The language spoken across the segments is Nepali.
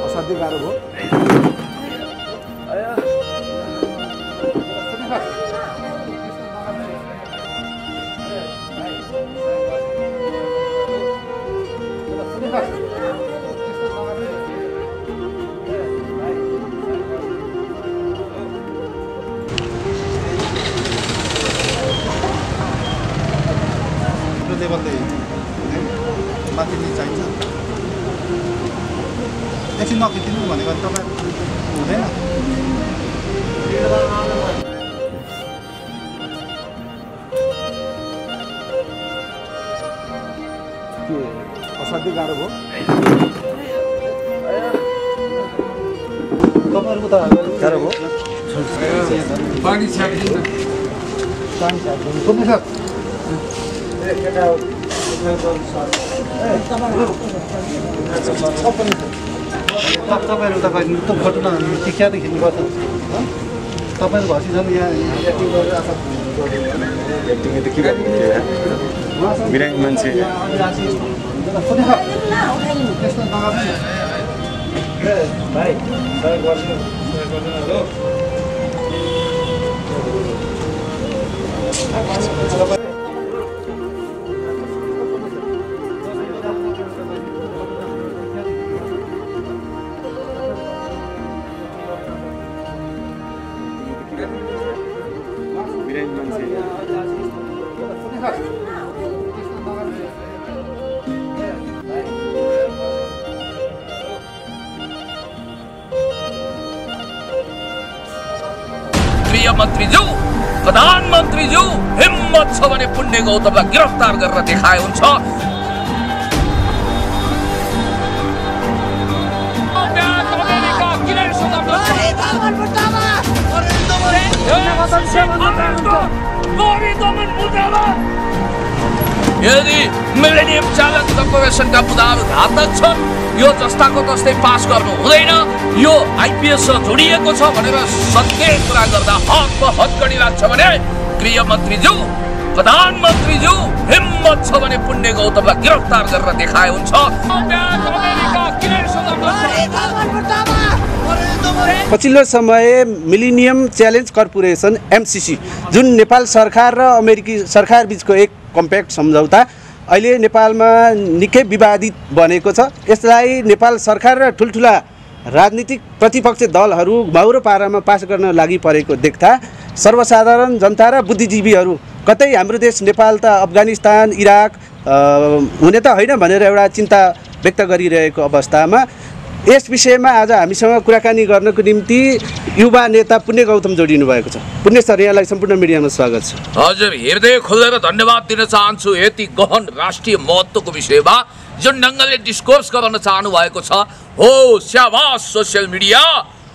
असाध्यै गाह्रो भयो। लेभलले माथि चाहिन्छ। एकछिन नखिचिदिनु भनेको तपाईँ हुँदैन। असाध्यै गाह्रो भयो। तपाईँहरूको त गाह्रो भयो। तपाईँहरू त फोटो न टिक्या देखिनु पर्छ। तपाईँहरू भसी छन् यहाँ एक्टिङ गरेर एक्टिङ त के गर्नु बिरामी मान्छे गृहमन्त्रीज्यू, प्रधानमन्त्रीज्यू हिम्मत छ भने पुण्य गौतमलाई गिरफ्तार गरेर देखाए हुन्छ। यदि मिलेनियम च्यालेन्ज कर्पोरेसनका बुदाहरू घातक छन्, यो जस्ताको तस्तै पास गर्नु हुँदैन, यो आइपीएस जोडिएको छ भनेर सत्य कुरा गर्दा हतकडी लाग्छ भने गृहमन्त्रीज्यू, प्रधानमन्त्रीज्यू हिम्मत छ भने पुण्य गौतमलाई गिरफ्तार गरेर देखाए हुन्छ। पछिल्लो समय मिलेनियम च्यालेन्ज कर्पोरेसन एमसीसी जुन नेपाल सरकार र अमेरिकी सरकार बीचको एक कम्प्याक्ट सम्झौता अहिले नेपालमा निकै विवादित बनेको छ। यसलाई नेपाल सरकार र ठुल्ठुला राजनीतिक प्रतिपक्ष दलहरू घाउरो पारामा पास गर्न लागि परेको देख्दा सर्वसाधारण जनता र बुद्धिजीवीहरू कतै हाम्रो देश नेपाल त अफगानिस्तान इराक हुने त होइन भनेर एउटा चिन्ता व्यक्त गरिरहेको अवस्थामा यस विषयमा आज हामीसँग कुराकानी गर्नको निम्ति युवा नेता पुण्य गौतम जोडिनु भएको छ। पुण्य सर, यहाँलाई सम्पूर्ण मिडियामा स्वागत छ। हजुर, हृदय खोलेर धन्यवाद दिन चाहन्छु यति गहन राष्ट्रिय महत्त्वको विषयमा जुन ढङ्गले डिस्कोर्स गराउन चाहनु भएको छ। हो स्याबास सोसियल मिडिया,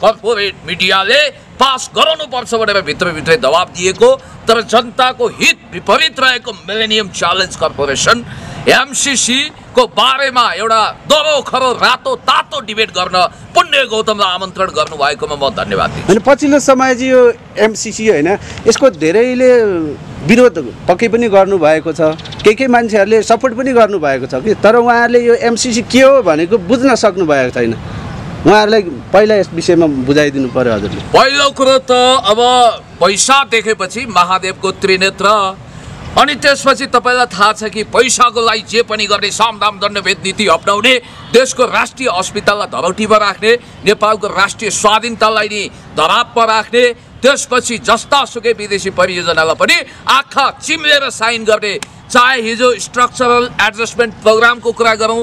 कर्पोरेट मिडियाले पास गराउनुपर्छ भनेर भित्रभित्रै दबाब दिएको, तर जनताको हित विपरीत रहेको मिलेनियम च्यालेन्ज कर्पोरेसन एमसीसी को बारेमा एउटा दरो खरो रातो तातो डिबेट गर्न पुण्य गौतमलाई आमन्त्रण गर्नु भएकोमा म धन्यवाद दिन्छु। अनि पछिल्लो समय चाहिँ यो एमसीसी होइन, यसको धेरैले विरोध पक्कै पनि गर्नुभएको छ, केही मान्छेहरूले सपोर्ट पनि गर्नुभएको छ कि, तर उहाँहरूले यो एमसीसी के हो भनेको बुझ्न सक्नु भएको छैन। उहाँहरूलाई पहिला यस विषयमा बुझाइदिनु पर्यो हजुरले। पहिलो कुरो त अब पैसा देखेपछि महादेवको त्रिनेत्र, अनि त्यसपछि तपाईलाई थाहा छ कि पैसाको लागि जे पनि गर्ने सामदाम दण्डभेद नीति अपनाउने, देशको राष्ट्रिय अस्पताललाई धरौटीमा राख्ने, नेपालको राष्ट्रिय स्वाधीनतालाई नि धरापमा राख्ने, त्यसपछि जस्तासुकै विदेशी परियोजनालाई पनि आँखा चिम्लेर साइन गर्ने, चाहे हिजो स्ट्रक्चरल एडजस्टमेन्ट प्रोग्रामको कुरा गरौँ,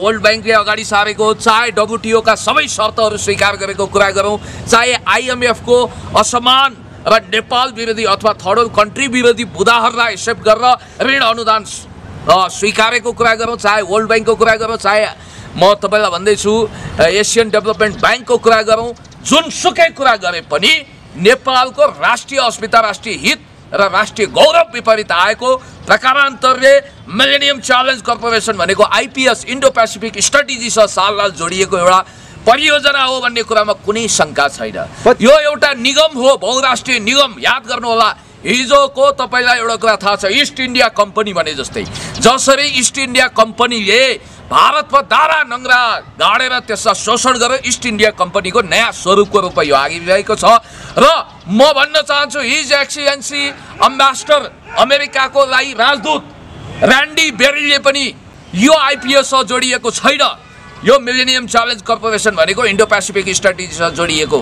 वर्ल्ड ब्याङ्कले अगाडि सारेको, चाहे डब्लुटिओ का सबै शर्तहरू स्वीकार गरेको कुरा गरौँ, चाहे आइएमएफ को असमान र नेपाल विरोधी अथवा थर्ड वर्ल्ड कन्ट्री विरोधी बुदाहरूलाई एक्सेप्ट गरेर ऋण अनुदान स्वीकारेको कुरा गरौँ, चाहे वर्ल्ड ब्याङ्कको कुरा गरौँ, चाहे म तपाईँलाई भन्दैछु एसियन डेभलपमेन्ट ब्याङ्कको कुरा गरौँ, जुनसुकै कुरा गरे पनि नेपालको राष्ट्रिय अस्मिता, राष्ट्रिय हित र राष्ट्रिय गौरव विपरीत आएको प्रकारान्तरले मिलेनियम च्यालेन्ज कर्पोरेसन भनेको आइपीएस इन्डो पेसिफिक स्ट्राटेजीसँग सालसाल जोडिएको एउटा परियोजना हो भन्ने कुरामा कुनै शङ्का छैन। यो एउटा निगम हो, बहुराष्ट्रिय निगम। याद गर्नु होला, हिजोको तपाईलाई एउटा कुरा थाहा छ, इस्ट इन्डिया कम्पनी भने जस्तै, जसरी इस्ट इन्डिया कम्पनीले भारतमा दारा नङ्ग्रा गाडेर त्यसलाई शोषण गरेर इस्ट इन्डिया कम्पनीको नयाँ स्वरूपको रूपमा यो आगिरहेको छ। र म भन्न चाहन्छु हिज एक्सिलेन्सी अम्बासडर अमेरिकाको लागि राजदूत ऱ्यान्डी बेरीले पनि यो आइपिएससँग जोडिएको छैन। यो मिलेनियम च्यालेन्ज कर्पोरेसन भनेको इन्डो पेसिफिक स्ट्राटेजीसँग जोडिएको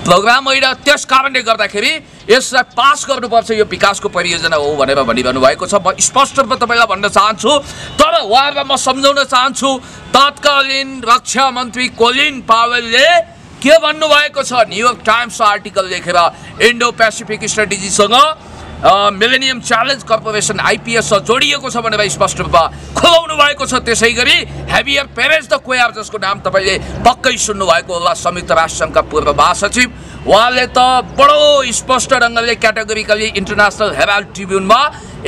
प्रोग्राम होइन। त्यस कारणले गर्दाखेरि यसलाई पास गर्नुपर्छ, यो विकासको परियोजना हो भनेर भनिरहनु भएको छ। म स्पष्ट रूपमा तपाईँलाई भन्न चाहन्छु, तर उहाँहरूलाई म सम्झाउन चाहन्छु तत्कालीन रक्षा मन्त्री कोलिन पावेलले के भन्नुभएको छ, न्युयोर्क टाइम्स आर्टिकल लेखेर इन्डो पेसिफिक स्ट्राटेजीसँग मिलेनियम च्यालेन्ज कर्पोरेसन आइपिएससँग जोडिएको छ भनेर स्पष्ट रूपमा खुलाउनु भएको छ। त्यसै गरी हेभियर पेरेज द क्वेयर, जसको नाम तपाईँले पक्कै सुन्नुभएको होला, संयुक्त राष्ट्रसङ्घका पूर्व महासचिव, उहाँले त बडो स्पष्ट ढङ्गले क्याटेगोरिकली इन्टरनेसनल हेराल्ड ट्रिब्युनमा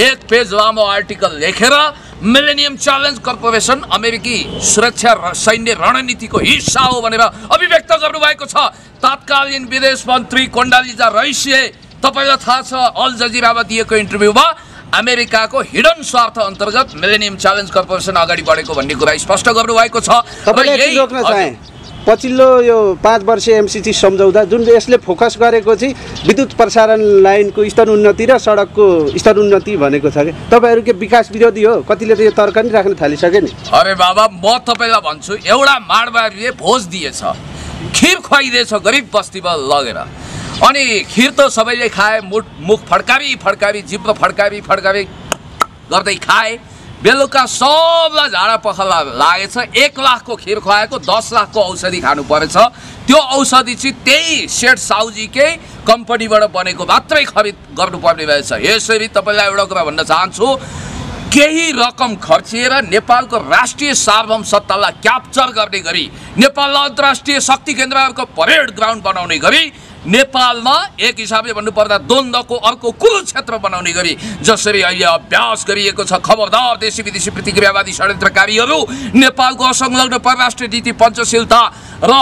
1 पेज लामो आर्टिकल लेखेर मिलेनियम च्यालेन्ज कर्पोरेसन अमेरिकी सुरक्षा सैन्य रणनीतिको हिस्सा हो भनेर अभिव्यक्त गर्नुभएको छ। तत्कालीन विदेश मन्त्री कोन्डालिजा राइसले तपाईलाई थाहा छ अल जजिरामा दिएको इन्टरभ्यूमा अमेरिकाको हिडन स्वार्थ अन्तर्गत मिलेनियम च्यालेन्ज कर्पोरेसन अगाडि बढेको भन्ने कुरा स्पष्ट गर्नुभएको छ। तपाईलाई रोक्न चाहे पछिल्लो यो 5 वर्षीय एमसिसी सम्झौता जुन यसले फोकस गरेको चाहिँ विद्युत प्रसारण लाइनको स्तर उन्नति र सडकको स्तर उन्नति भनेको छ कि तपाईहरु के विकास विरोधी हो? कतिले त यो तर्क नि राख्न थालिसके नि। अरे बाबा, म तपाईलाई भन्छु, एउटा माडवारीले भोज दिएछ, खिर खुवाइदिएछ गरिब बस्तीमा लगेर, अनि खिर त सबैले खाए, मुख फड्कावी फड्कावी जिब्रो फड्कावी फड्कावी गर्दै खाए। बेलुका सबलाई झाडा पखाला लागेछ। 1 लाखको खिर खुवाएको 10 लाखको औषधि खानु परेछ। त्यो औषधि चाहिँ त्यही सेठ साउजीकै कम्पनीबाट बनेको मात्रै खरिद गर्नुपर्ने रहेछ। यसरी तपाईँलाई एउटा कुरा भन्न चाहन्छु, केही रकम खर्चिएर नेपालको राष्ट्रिय सार्वभौम सत्तालाई क्याप्चर गर्ने गरी, नेपाललाई अन्तर्राष्ट्रिय शक्ति केन्द्रहरूको परेड ग्राउन्ड बनाउने गरी, नेपालमा एक हिसाबले भन्नुपर्दा द्वन्द्वको अर्को कुरुक्षेत्र बनाउने गरी जसरी अहिले अभ्यास गरिएको छ, खबरदार देशी विदेशी प्रतिक्रियावादी षड्यन्त्रकारीहरू नेपालको असंलग्न परराष्ट्र नीति, पञ्चशीलता र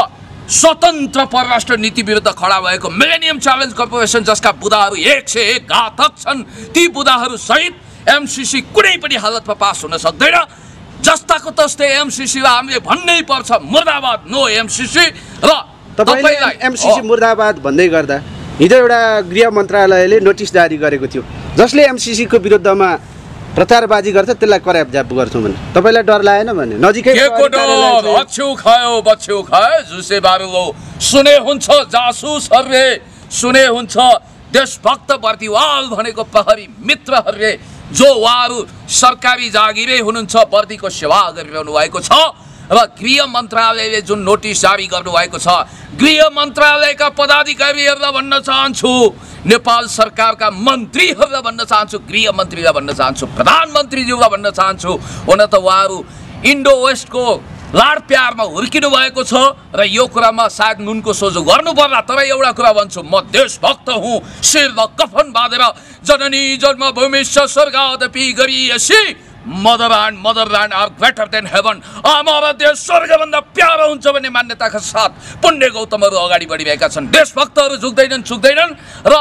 स्वतन्त्र परराष्ट्र नीति विरुद्ध खडा भएको मिलेनियम च्यालेन्ज कर्पोरेसन, जसका बुदाहरू 101 घातक छन्, ती बुदाहरू सहित एमसिसी कुनै पनि हालतमा पास हुन सक्दैन। जस्ताको तस्तै एमसिसीलाई हामीले भन्नै पर्छ, मुर्दाबाद, नो एमसिसी। र तपाईले एमसिसी मुर्दाबाद भन्दै गर्दा हिजो एउटा गृह मन्त्रालयले नोटिस जारी गरेको थियो, जसले एमसिसी को विरुद्धमा प्रचारबाजी गर्छ त्यसलाई करापजाप गर्छौं भने तपाईलाई डर लागेन भने? नजिकै केको डर? अछ्यौ खायो बछ्यौ खायो जुसे बारुलो सुने हुन्छ जासुसहरुले, सुने हुन्छ देशभक्त बर्दिवाल भनेको प्रहरी मित्रहरुले, जो उहाँहरू सरकारी जागिरै हुनुहुन्छ, बर्दीको सेवा गरिरहनु भएको छ। र गृह मन्त्रालयले जुन नोटिस जारी गर्नुभएको छ, गृह मन्त्रालयका पदाधिकारीहरूलाई भन्न चाहन्छु, नेपाल सरकारका मन्त्रीहरूलाई भन्न चाहन्छु, गृह मन्त्रीलाई भन्न चाहन्छु, प्रधानमन्त्रीज्यूलाई भन्न चाहन्छु, हुन त उहाँहरू इन्डो वेस्टको लाड प्यारमा हुर्किनु भएको छ र यो कुरामा सायद नुनको सोझो गर्नु पर्ला। तर एउटा कुरा भन्छु, म देशभक्त हुँ, शिरमा कफन बाँधेर जननी जन्मभूमि स्वर्गादपि गरिएसी motherland are greater than heaven, हमारा देश स्वर्गभन्दा प्यारो हुन्छ भन्ने मान्यताका साथ पुण्य गौतमहरू अगाडि बढिरहेका छन्। देशभक्तहरू झुक्दैनन् छुक्दैनन् र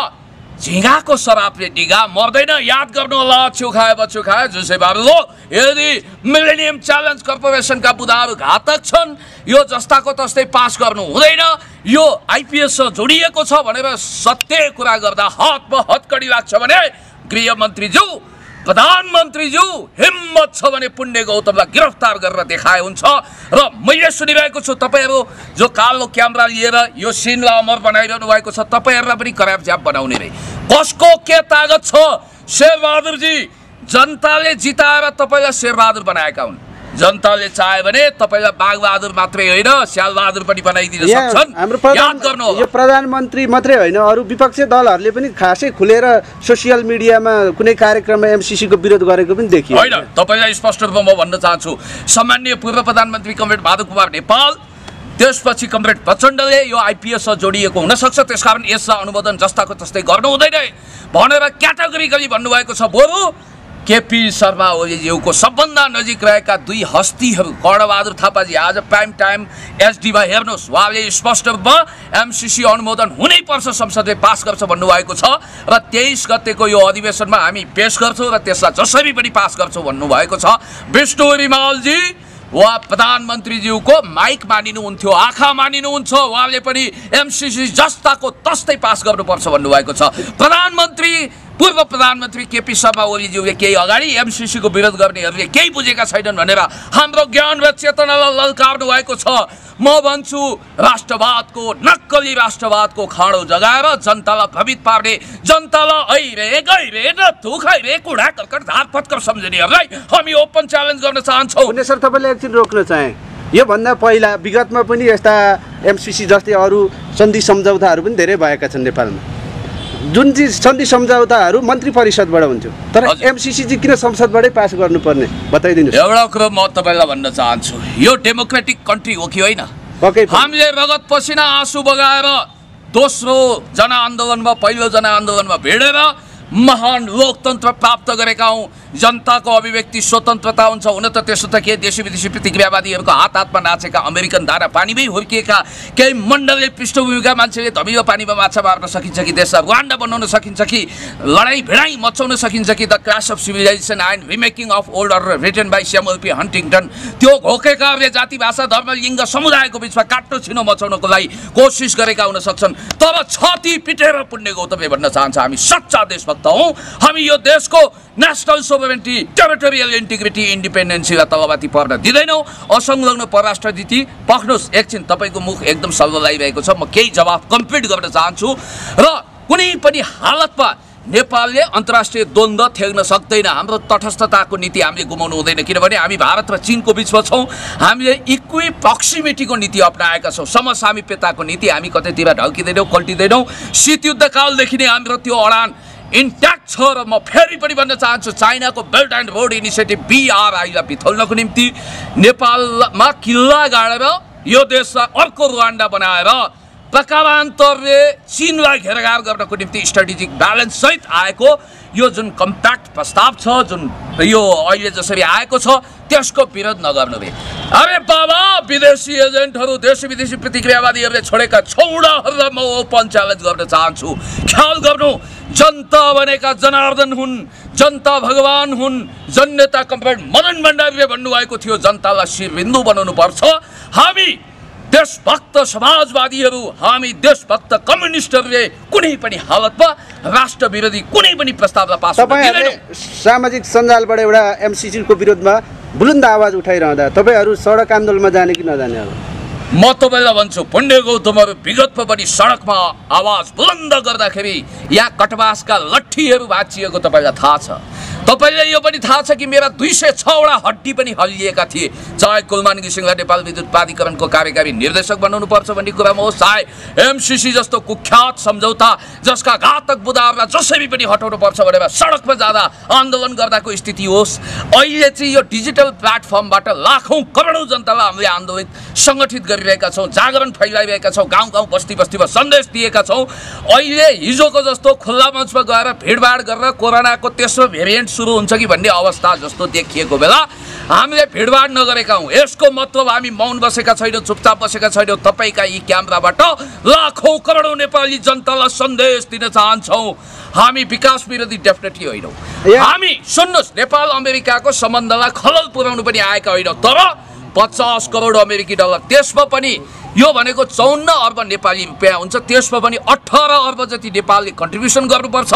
झिँगाको शराबले डिगा मर्दैन। याद गर्नु होला, अछ्यौ खाए बछ्यौ खाए जुसे बारुलो। यदि मिलेनियम च्यालेन्ज कर्पोरेसनका बुदाहरू घातक छन्, यो जस्ताको तस्तै पास गर्नु हुँदैन। यो आइपिएससँग जोडिएको छ भनेर सत्य कुरा गर्दा हातमा हतकडी लाग्छ भने गृहमन्त्रीज्यू, प्रधानमन्त्रीज्यू हिम्मत छ भने पुण्य गौतमलाई गिरफ्तार गरेर देखाए हुन्छ। र मैले सुनिरहेको छु तपाईहरु जो कालो क्यामेरा लिएर यो सिनलाई अमर बनाइरहनु भएको छ, तपाईहरुलाई पनि करापजाप बनाउने रे। कसको के तागत छ? शेरबहादुरजी, जनताले जिताएर तपाईलाई शेरबहादुर बनाएका हुन्। जनताले चाहे भने तपाईलाई बाघबहादुर मात्रै होइन, स्यालबहादुर पनि बनाइदिन सक्छन्। याद गर्नु, यो प्रधानमन्त्री मात्रै होइन, अरु विपक्षी दलहरूले पनि खासै खुलेर सोशल मिडियामा कुनै कार्यक्रममा एमसिसी को विरोध गरेको पनि देखियो। होइन, तपाईलाई स्पष्ट रूपमा म भन्न चाहन्छु, सम्माननीय पूर्व प्रधानमन्त्री कमरेड माधव कुमार नेपाल, त्यसपछि कमरेड प्रचण्डले यो आइपिएससँग जोडिएको हुन सक्छ, त्यसकारण यसलाई अनुमोदन जस्ताको तस्तै गर्नु हुँदैन भनेर क्याटेगोरिकली भन्नुभएको छ। बरु केपी शर्मा ओलीज्यूको सबभन्दा नजिक रहेका दुई हस्तीहरू, कर्णबहादुर थापाजी आज प्राइम टाइम एसडीमा हेर्नुहोस्, उहाँले स्पष्ट रूपमा एमसिसी अनुमोदन हुनैपर्छ, संसदले पास गर्छ भन्नुभएको छ र 23 गतेको यो अधिवेशनमा हामी पेश गर्छौँ र त्यसलाई जसरी पनि पास गर्छौँ भन्नुभएको छ। विष्णु रिमालजी उहाँ प्रधानमन्त्रीज्यूको माइक मानिनुहुन्थ्यो, आँखा मानिनुहुन्छ। उहाँले पनि एमसीसी जस्ताको तस्तै पास गर्नुपर्छ भन्नुभएको छ। पूर्व प्रधानमन्त्री केपी शर्मा ओलीज्यूले केही अगाडि एमसीसीको विरोध गर्नेहरूले केही बुझेका छैनन् भनेर हाम्रो ज्ञान र चेतनालाई लल्कार्नु भएको छ। म भन्छु राष्ट्रवादको नक्कली राष्ट्रवादको खाडो जगाएर जनतालाई भ्रमित पार्ने, जनतालाई ऐरे गैरे र थुखैरे कुडा कर्कट धार पत्कर सम्झिनेहरूलाई हामी ओपन च्यालेन्ज गर्न चाहन्छौँ। पुण्य सर, तपाईँले एकछिन रोक्न चाहे। योभन्दा पहिला विगतमा पनि यस्ता एमसीसी जस्तै अरू सन्धि सम्झौताहरू पनि धेरै भएका छन् नेपालमा, जुन चाहिँ सन्धि सम्झौताहरू मन्त्री परिषदबाट हुन्थ्यो, तर एमसीसी चाहिँ किन संसदबाटै पास गर्नुपर्ने बताइदिनुहोस्। एउटा कुरो म तपाईँलाई भन्न चाहन्छु, यो डेमोक्रेटिक कन्ट्री हो कि होइन? हामीले रगत पसिना आँसु बगाएर दोस्रो जनआन्दोलनमा, पहिलो जनआन्दोलनमा भिडेर महान लोकतन्त्र प्राप्त गरेका हौँ। जनताको अभिव्यक्ति स्वतन्त्रता हुन्छ। हुन त त्यसो त के देशी विदेशी प्रतिक्रियावादीहरूको हात हातमा नाचेका अमेरिकन धारा पानीमै हुर्किएका केही मण्डलले पृष्ठभूमिका मान्छेले धमिलो पानीमा माछा मार्न सकिन्छ कि देशलाई रुवान्डा बनाउन सकिन्छ कि लडाइँ भिडाइँ मचाउन सकिन्छ कि the clash of civilization and remaking of old order written by Samuel P Huntington, त्यो घोकेकाहरूले जाति भाषा धर्म लिङ्ग समुदायको बिचमा काट्टो छिनो मचाउनको लागि कोसिस गरेका हुन सक्छन्। तर छाती पिटेर पुण्य गौतमले भन्न चाहन्छ हामी सच्चा देशभक्त हौँ। हामी यो देशको नेसनल सोभरेन्टी, टेरिटोरियल इन्टिग्रिटी, इन्डिपेन्डेन्सीलाई तलमाथि पर्न दिँदैनौँ। असंलग्न परराष्ट्र नीति पक्नुहोस्। एकछिन तपाईँको मुख एकदम सल्लो लागिरहेको छ, म केही जवाफ कम्प्लिट गर्न चाहन्छु। र कुनै पनि हालतमा नेपालले अन्तर्राष्ट्रिय द्वन्द्व थ्याक्न सक्दैन। हाम्रो तटस्थताको नीति हामीले गुमाउनु हुँदैन, किनभने हामी भारत र चीनको बिचमा छौँ। हामीले इक्वी प्रक्सिमिटीको नीति अपनाएका छौँ। समसामीप्यताको नीति हामी कतैतिर ढल्किँदैनौँ, कल्टिँदैनौँ। शीतयुद्धकालदेखि नै हाम्रो त्यो अडान इन्ट्याक्ट छ। र म फेरि पनि भन्न चाहन्छु, चाइनाको बेल्ट एन्ड रोड इनिसिएटिभ BRI-लाई बिथोल्नको निम्ति नेपालमा किल्ला गाडेर यो देशलाई अर्को रुवान्डा बनाएर प्रकारान्तरले चीनलाई घेरघार गर्नको निम्ति स्ट्राटेजिक ब्यालेन्स सहित आएको यो जुन कम्प्याक्ट प्रस्ताव छ, जुन यो अहिले जसरी आएको छ, त्यसको विरोध नगर्नु रे। अरे बाबा, विदेशी एजेन्टहरू, देशी विदेशी प्रतिक्रियावादीहरूले छोडेका छौडाहरूलाई म ओपन च्यालेन्ज गर्न चाहन्छु। ख्याल गर्नु, जनता भनेका जनार्दन हुन्, जनता भगवान हुन्। जननेता कमरेड मदन भण्डारीले भन्नुभएको थियो जनतालाई शिरबिन्दु बनाउनु पर्छ। हामी देशभक्त समाजवादीहरू, हामी देशभक्त कम्युनिस्टहरूले कुनै पनि हालतमा राष्ट्र विरोधी कुनै पनि प्रस्तावलाई पास गर्न दिँदैनौँ। सामाजिक सञ्जालबाट एउटा एमसीसीको विरोधमा बुलन्द आवाज उठाइरहँदा तपाईँहरू सडक आन्दोलनमा जाने कि नजाने? अब म तपाईँलाई भन्छु, पुण्य गौतमहरू विगतमा पनि सडकमा आवाज बुलन्द गर्दाखेरि यहाँ कटवासका लट्ठीहरू भाँचिएको तपाईँलाई थाहा छ। तपाईँले यो पनि थाहा छ कि मेरा 206वटा हड्डी पनि हल्लिएका थिए। चाहे कुलमान घिसिङलाई नेपाल विद्युत प्राधिकरणको कार्यकारी निर्देशक बनाउनुपर्छ भन्ने कुरामा होस्, चाहे एमसीसी जस्तो कुख्यात सम्झौता जसका घातक बुदाहरूलाई जसरी पनि हटाउनुपर्छ भनेर सडकमा जाँदा आन्दोलन गर्दाको स्थिति होस्, अहिले चाहिँ यो डिजिटल प्लेटफर्मबाट लाखौँ करोडौँ जनतालाई हामीले आन्दोलित सङ्गठित गरिरहेका छौँ, जागरण फैलाइरहेका छौँ, गाउँ गाउँ बस्ती बस्तीमा सन्देश दिएका छौँ। अहिले हिजोको जस्तो खुल्ला मञ्चमा गएर भिडभाड गरेर कोरोनाको तेस्रो भेरिएन्ट सुरु हुन्छ कि भन्ने अवस्था जस्तो देखिएको बेला हामीले भिडभाड नगरेका हौँ। यसको मतलब हामी मौन बसेका छैनौँ, चुपचाप बसेका छैनौँ। तपाईँका यी क्यामेराबाट लाखौँ करोडौँ नेपाली जनतालाई सन्देश दिन चाहन्छौँ, हामी विकास विरोधी डेफिनेटली होइनौँ। हामी सुन्नुहोस्, नेपाल अमेरिकाको सम्बन्धलाई खलल पुर्याउनु पनि आएका होइनौँ, तर 50 करोड अमेरिकी डलर, त्यसमा पनि यो भनेको 54 अर्ब नेपाली रुपियाँ हुन्छ, त्यसमा पनि 18 अर्ब जति नेपालले कन्ट्रिब्युसन गर्नुपर्छ।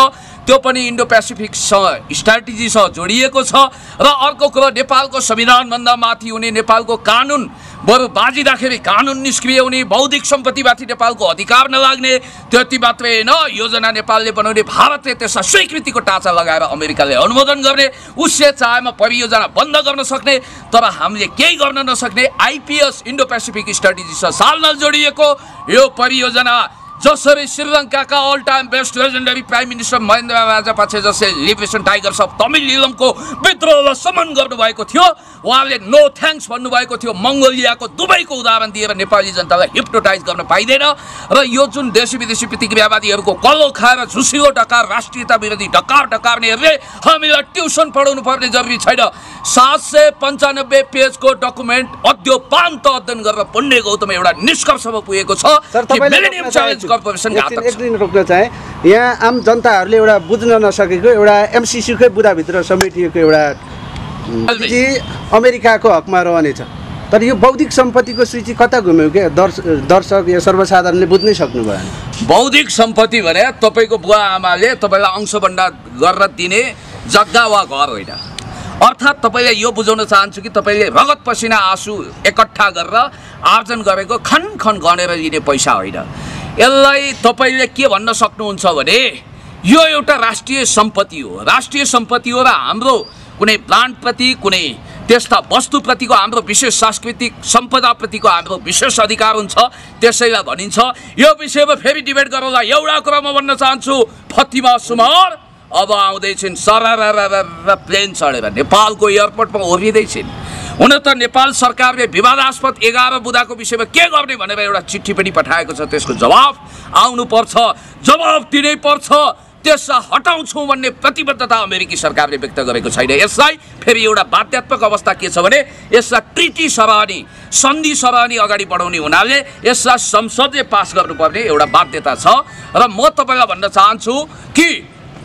त्यो पनि इन्डो पेसिफिकसँग स्ट्राटेजीसँग जोडिएको छ। र अर्को कुरा, नेपालको संविधानभन्दा माथि हुने नेपालको कानुन, बरु बाजिँदाखेरि कानुन निष्क्रिय हुने, बौद्धिक सम्पत्तिमाथि नेपालको अधिकार नलाग्ने, त्यति मात्रै होइन, योजना नेपालले बनाउने, भारतले त्यसलाई स्वीकृतिको टाँचा लगाएर अमेरिकाले अनुमोदन गर्ने, उसले चाहेमा परियोजना बन्द गर्न सक्ने, तर हामीले केही गर्न नसक्ने आइपिएस इन्डो पेसिफिक स्ट्राटेजीसँग सालनाल जोडिएको यो परियोजना जसरी श्रीलङ्काका all time best legendary prime minister Mahendra Rajapaksa जसले लिबरेसन टाइगर्स अफ तमिलिलमको विद्रोहलाई समन गर्नुभएको थियो, उहाँले नो थ्याङ्क्स भन्नुभएको थियो। मङ्गोलियाको दुबईको उदाहरण दिएर नेपाली जनतालाई हिप्नोटाइज गर्न पाइँदैन। र यो जुन देशी विदेशी प्रतिक्रियावादीहरूको कल्लो खाएर झुसिलो डकार, राष्ट्रियता विरोधी डकार डकार्नेहरूले हामीलाई ट्युसन पढाउनु पर्ने जरुरी छैन। 795 पेजको डकुमेन्ट अद्योपान्त अध्ययन गरेर पुण्य गौतम एउटा निष्कर्षमा पुगेको छ कि मिलेनियम च्यालेन्ज कर्पोरेसन घातक छ। एक दिन रोक्न चाहे, यहाँ आम जनताहरूले एउटा बुझ्न नसकेको, एउटा एमसीसीकै बुदाभित्र समेटिएको एउटा अमेरिकाको हकमा रहनेछ। तर यो बौद्धिक सम्पत्तिको सूची कता घुम्यो के दर्शक या सर्वसाधारणले बुझ्नै सक्नु भएन। बौद्धिक सम्पत्ति भने तपाईँको बुवा आमाले तपाईँलाई अंशबन्डा गरेर दिने जग्गा वा घर होइन। अर्थात् तपाईँले यो बुझाउन चाहन्छु कि तपाईँले रगत पसिना आँसु एकट्ठा गरेर आर्जन गरेको खन खन गनेर लिने पैसा होइन। यसलाई तपाईँले के भन्न सक्नुहुन्छ भने यो एउटा राष्ट्रिय सम्पत्ति हो। राष्ट्रिय सम्पत्ति हो र हाम्रो कुनै प्लान्टप्रति कुनै त्यस्ता वस्तुप्रतिको हाम्रो विशेष सांस्कृतिक सम्पदाप्रतिको हाम्रो विशेष अधिकार हुन्छ, त्यसैलाई भनिन्छ। यो विषयमा फेरि डिबेट गरौँला। एउटा कुरा म भन्न चाहन्छु, फतिमा सुमार अब आउँदैछन् सरर प्लेन चढेर नेपालको एयरपोर्टमा उभिँदैछन्। हुन त नेपाल सरकारले विवादास्पद 11 बुँदाको विषयमा के गर्ने भनेर एउटा चिठी पनि पठाएको छ। त्यसको जवाफ आउनुपर्छ, जवाफ दिनै पर्छ। त्यसलाई हटाउँछौँ भन्ने प्रतिबद्धता अमेरिकी सरकारले व्यक्त गरेको छैन। यसलाई फेरि एउटा बाध्यात्मक अवस्था के छ भने यसलाई ट्रिटी सरहनी सन्धि सरहनी अगाडि बढाउने हुनाले यसलाई संसदले पास गर्नुपर्ने एउटा बाध्यता छ। र म तपाईँलाई भन्न चाहन्छु कि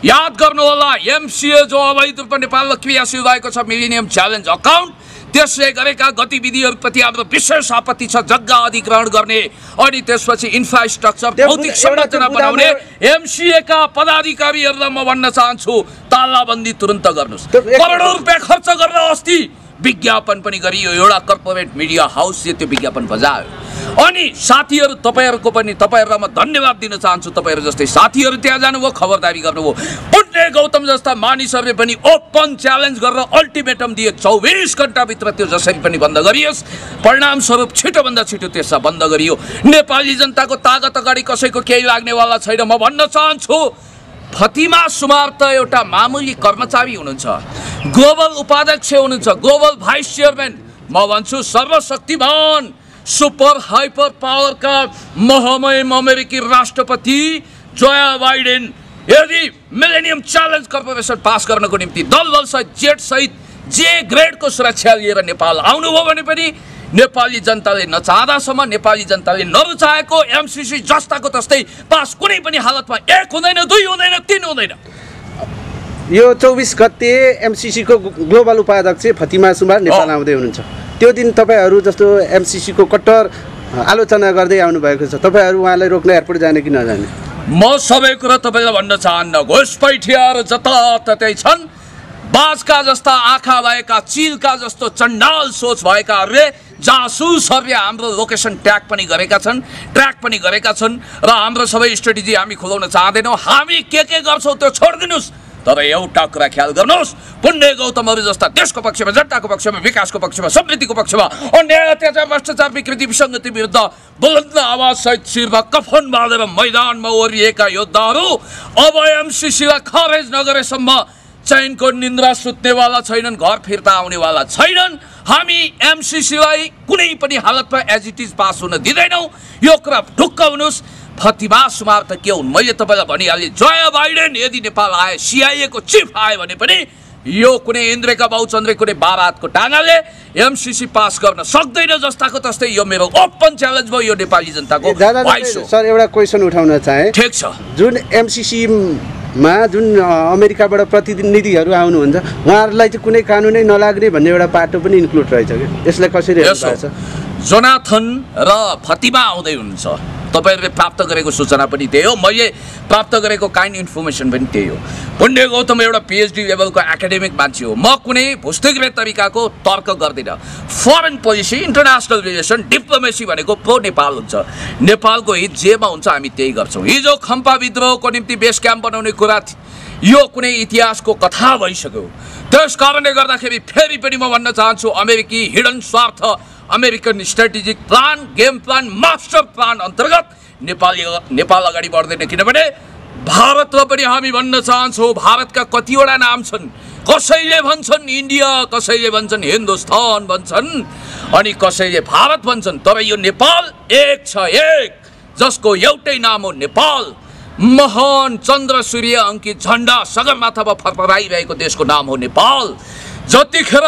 याद गर्नुहोला, एमसिए जो अवैध रूपमा नेपालमा क्रियाशील भएको छ, मिलेनियम च्यालेन्ज अकाउन्ट, त्यसले गरेका गतिविधिहरूप्रति हाम्रो विशेष आपत्ति छ। जग्गा अधिग्रहण गर्ने अनि त्यसपछि इन्फ्रास्ट्रक्चर भौतिक संरचना बनाउने एमसिए का पदाधिकारीहरूलाई म भन्न चाहन्छु तालाबन्दी तुरन्त गर्नुहोस्। करोडौं रुपियाँ खर्च गरेर अस्ति विज्ञापन पनि गरियो, एउटा कर्पोरेट मिडिया हाउसले त्यो विज्ञापन बजायो। अनि साथीहरू तपाईँहरूको पनि तपाईँहरूलाई म धन्यवाद दिन चाहन्छु। तपाईँहरू जस्तै साथीहरू त्यहाँ जानुभयो, खबरदारी गर्नुभयो। पुण्य गौतम जस्ता मानिसहरूले पनि ओपन च्यालेन्ज गरेर अल्टिमेटम दिए 24 घण्टाभित्र त्यो जसरी पनि बन्द गरियोस्। परिणामस्वरूप छिटोभन्दा छिटो त्यसलाई बन्द गरियो। नेपाली जनताको तागत अगाडि कसैको केही लाग्नेवाला छैन। म भन्न चाहन्छु फतिमा सुमार त एउटा मामुली कर्मचारी हुनुहुन्छ, ग्लोबल उपाध्यक्ष हुनुहुन्छ, ग्लोबल भाइस चेयरम्यान। म भन्छु सर्वशक्तिमान सुपर हाइपर पावरका महामहिम अमेरिकी राष्ट्रपति जोया बाइडेन यदि मिलेनियम च्यालेन्ज कर्पोरेसन पास गर्नको निम्ति दलबल सहित जेट सहित जे ग्रेडको सुरक्षा लिएर नेपाल आउनुभयो भने पनि नेपाली जनताले नचाहँदासम्म, नेपाली जनताले नरुचाएको एमसिसी जस्ताको तस्तै पास कुनै पनि हालतमा 1 हुँदैन, 2 हुँदैन, 3 हुँदैन। यो 24 गते एमसिसीको ग्लोबल उपाध्यक्ष फतिमा सुमार नेपाल आउँदै हुनुहुन्छ। त्यो दिन तपाईँहरू जस्तो एमसिसीको कट्टर आलोचना गर्दै आउनुभएको छ। तपाईँहरू उहाँलाई रोक्न एयरपोर्ट जाने कि नजाने? म सबै कुरा तपाईँलाई भन्न चाहन्न। घुसपैठियाहरू जताततै छन्। बाजका जस्ता आँखा भएका, चिलका जस्तो चण्डाल सोच भएकाहरूले जासुसहरूले हाम्रो लोकेसन ट्र्याक पनि गरेका छन् र हाम्रो सबै स्ट्रेटेजी हामी खुलाउन चाहँदैनौँ। हामी के गर्छौँ त्यो छोडिदिनुहोस्, तर एउटा कुरा ख्याल गर्नुहोस्, पुण्य गौतमहरू जस्ता देशको पक्षमा, जनताको पक्षमा, विकासको पक्षमा, समृद्धिको पक्षमा अन्याय अत्याचार भ्रष्टाचार विकृति विसङ्गति विरुद्ध बुलन्द आवाज सहित शिरमा कफन बाँधेर मैदानमा ओरिएका योद्धाहरू अब एमसिसीलाई खारेज नगरेसम्म चैनको निन्द्रा सुत्नेवाला छैनन्, घर फिर्ता आउनेवाला छैनन्। हामी एमसिसीलाई कुनै पनि हालतमा एज इट इज पास हुन दिँदैनौँ। यो कुरा ढुक्क हुनुहोस्। फतिमा सुमार त के हुन्, मैले तपाईँलाई भनिहालेँ। जोया बाइडेन यदि नेपाल आए, सिआइए को चिफ आए भने पनि यो कुनै इन्द्रेका बाउचन्द्रे कुनै बारातको टाङाले एमसिसी पास गर्न सक्दैन जस्ताको तस्तै यो मेरो ओपन च्यालेन्ज भयो। यो नेपाली जनताको भोइस हो। सर एउटा क्वेसन उठाउन चाहे। ठिक छ। जुन एमसिसीमा जुन अमेरिकाबाट प्रतिनिधिहरू आउनुहुन्छ उहाँहरूलाई चाहिँ कुनै कानुनै नलाग्ने भन्ने एउटा पाटो पनि इन्क्लुड रहेछ कि यसलाई कसरी हेर्नु भएको छ? जोनाथन र फतिमा आउँदै हुनुहुन्छ। तपाईँहरूले प्राप्त गरेको सूचना पनि त्यही हो, मैले प्राप्त गरेको काइन्ड इन्फर्मेसन पनि त्यही हो। पुण्य गौतम एउटा पिएचडी लेभलको एकाडेमिक मान्छे हो। म कुनै भुस्तिग्रे तरिकाको तर्क गर्दिनँ। Foreign policy, international relation, diplomacy भनेको प्रो नेपाल हुन्छ। नेपालको हित जेमा हुन्छ हामी त्यही गर्छौँ। हिजो खम्पा विद्रोहको निम्ति बेस क्याम्प बनाउने कुरा यो कुनै इतिहासको कथा भइसक्यो। त्यस कारणले गर्दाखेरि फेरि पनि म भन्न चाहन्छु अमेरिकी हिडन स्वार्थ, American strategic plan, game plan, master plan अन्तर्गत नेपाल अगाडि बढ्दैन। किनभने भारतलाई पनि हामी भन्न चाहन्छौँ, भारतका कतिवटा नाम छन्। कसैले भन्छन् इन्डिया, कसैले भन्छन् हिन्दुस्तान भन्छन्, अनि कसैले भारत भन्छन्। तर यो नेपाल एक छ, एक जसको एउटै नाम हो नेपाल। महान चन्द्र सूर्य अङ्कित झन्डा सगरमाथामा फरफराइरहेको देशको नाम हो नेपाल। जतिखेर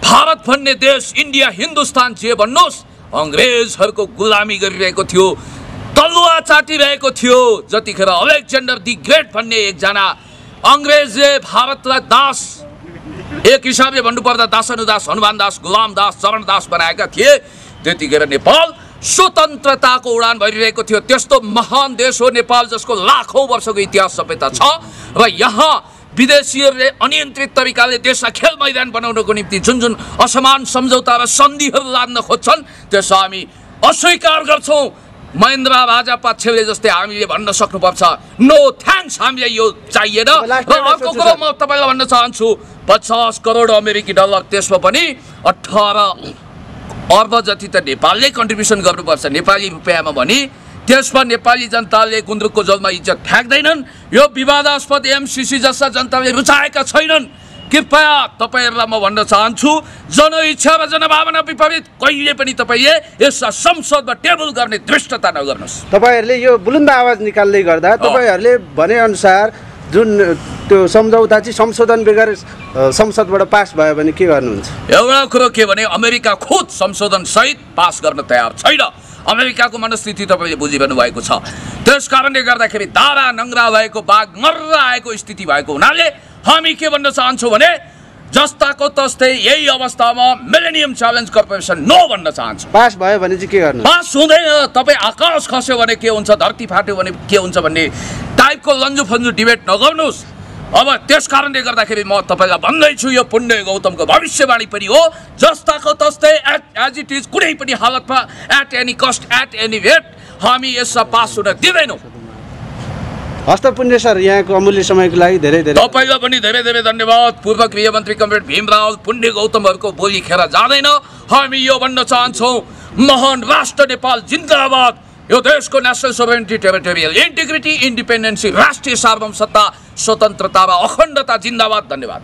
भारत भन्ने देश, इन्डिया, हिन्दुस्तान जे भन्नुहोस्, अङ्ग्रेजहरूको गुलामी गरिरहेको थियो, तलुवा चाटिरहेको थियो। जतिखेर अलेक्जेन्डर दि ग्रेट भन्ने एकजना अङ्ग्रेजले भारतलाई दास एक हिसाबले भन्नुपर्दा दासानुदास हनुमान दास गुलाम दास चरण दास बनाएका थिए। त्यतिखेर नेपाल स्वतन्त्रताको उडान भइरहेको थियो। त्यस्तो महान देश हो नेपाल, जसको लाखौँ वर्षको इतिहास सभ्यता छ र यहाँ विदेशीहरूले अनियन्त्रित तरिकाले देशलाई खेल मैदान बनाउनको निम्ति जुन जुन असमान सम्झौता र सन्धिहरू लाद्न खोज्छन् त्यसलाई हामी अस्वीकार गर्छौँ। महेन्द्र राजा पक्षले जस्तै हामीले भन्न सक्नुपर्छ, नो थ्याङ्क्स, हामीलाई यो चाहिएन। र अर्को कुरो म तपाईँलाई भन्न चाहन्छु, 50 करोड अमेरिकी डलर, त्यसमा पनि 18 अर्ब जति त नेपालले कन्ट्रिब्युसन गर्नुपर्छ नेपाली रुपियाँमा भने त्यसमा नेपाली जनताले गुन्द्रुकको जलमा इज्जत फ्याँक्दैनन्। यो विवादास्पद एमसिसी जस्ता जनताले रुचाएका छैनन्। कृपया तपाईँहरूलाई म भन्न चाहन्छु, जनइच्छा र जनभावना विपरीत कहिले पनि तपाईँले यसलाई संसदमा टेबल गर्ने दृष्टता नगर्नुहोस्। तपाईँहरूले यो बुलन्द आवाज निकाल्दै गर्दा तपाईँहरूले भनेअनुसार जुन त्यो सम्झौता चाहिँ संशोधन बेगर संसदबाट पास भयो भने के गर्नुहुन्छ? एउटा कुरो के भने अमेरिका खुद संशोधन सहित पास गर्न तयार छैन। अमेरिकाको मनस्थिति तपाईँले बुझिरहनु भएको छ। त्यस कारणले गर्दाखेरि दारा नङ्ग्रा भएको, बाघ मर्र आएको स्थिति भएको हुनाले हामी के भन्न चाहन्छौँ भने जस्ताको तस्तै यही अवस्थामा मिलेनियम च्यालेन्ज कर्पोरेसन नो भन्न चाहन्छु। पास भयो भने चाहिँ के गर्नु? पास हुँदैन। तपाईँ आकाश खस्यो भने के हुन्छ, धरती फाट्यो भने के हुन्छ भन्ने टाइपको लन्जु फन्जु डिबेट नगर्नुहोस्। अब त्यस कारणले गर्दाखेरि म तपाईँलाई भन्दैछु, यो पुण्य गौतमको भविष्यवाणी पनि हो, जस्ताको तस्तै एज इट इज कुनै पनि हालतमा at any cost at any rate हामी यसलाई पास हुन दिँदैनौँ। हस्त पुण्य सर, यहाँको अमूल्य समयको लागि धेरै धेरै तपाईँलाई पनि धेरै धेरै धन्यवाद। पूर्व गृहमन्त्री कमरेड भीम रावल, पुण्य गौतमहरूको बोली खेर जाँदैन। हामी यो भन्न चाहन्छौँ, महान राष्ट्र नेपाल जिन्दाबाद। यो देशको national sovereignty, territorial integrity, independency, राष्ट्रिय सार्वभौमसत्ता, स्वतन्त्रता र अखण्डता जिन्दाबाद। धन्यवाद।